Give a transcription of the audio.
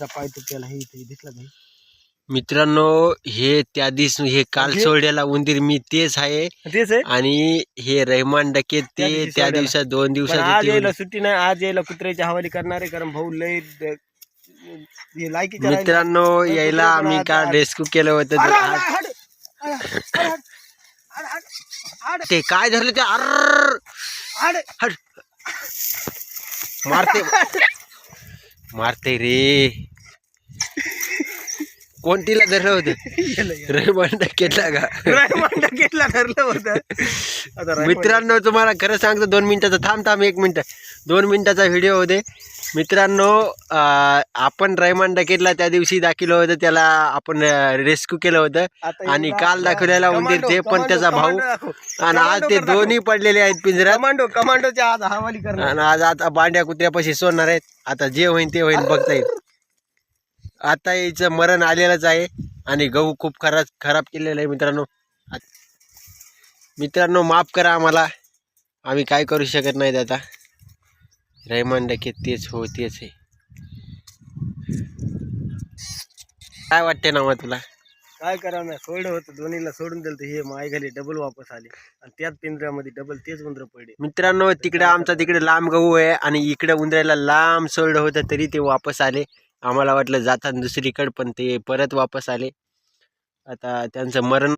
पाय तुटलेला हे इथे दिसला नाही मित्रांनो. हे त्या दिवशी हे काल सोडलेला उंदीर मी तेच आहे. आणि हे रहमान डके ते त्या दिवसात 2 दिवसात आज यायला सुट्टी नाही. आज यायला कुत्र्याची हवाली करणारे कारण भाऊ लय लायकीच्या मित्रांनो. यायला आम्ही काल रेस्क्यू केलं होतं. ते काय धरलं ते अर मारते मारते रे. कोणतीला धरलं होतं? रहमान डकेला का? घेतला धरलं होतं. मित्रांनो तुम्हाला खरं सांगतो 2 मिनिटाचा थांब 1 मिनिट 2 मिनिटाचा व्हिडिओ होते मित्रांनो. आपण रहमान डकेला त्या दिवशी दाखवलं होतं. त्याला आपण रेस्क्यू केलं होतं आणि काल दाखवलेला उंदीर ते पण त्याचा भाऊ. आणि आज ते दोन्ही पडलेले आहेत पिंजऱ्यात. कमांडोच्या आज हवाली करणार. आणि आज आता बांड्या कुत्र्यापाशी सोडणार आहेत. आता जे होईल ते होईल बघता येईल. आता याचं मरण आलेलंच आहे आणि गहू खूप खराब केलेलं आहे मित्रांनो. मित्रांनो माफ करा आम्हाला. आम्ही काय करू शकत नाहीत आता. रहमान डके तेच आहे. काय वाटते ना मग तुला? काय करा ना सोडलं होतं दोन्हीला सोडून दिलं हे माय घाली डबल वापस आले आणि त्याच पिंजऱ्यामध्ये डबल तेच उंदर पडले. मित्रांनो तिकडे आमचा तिकडे लांब गहू आहे आणि इकडे उंदरायला लांब सोडलं होतं तरी ते वापस आले. आम्हाला वाटलं जातात दुसरीकडे पण ते परत वापस आले. आता त्यांचं मरण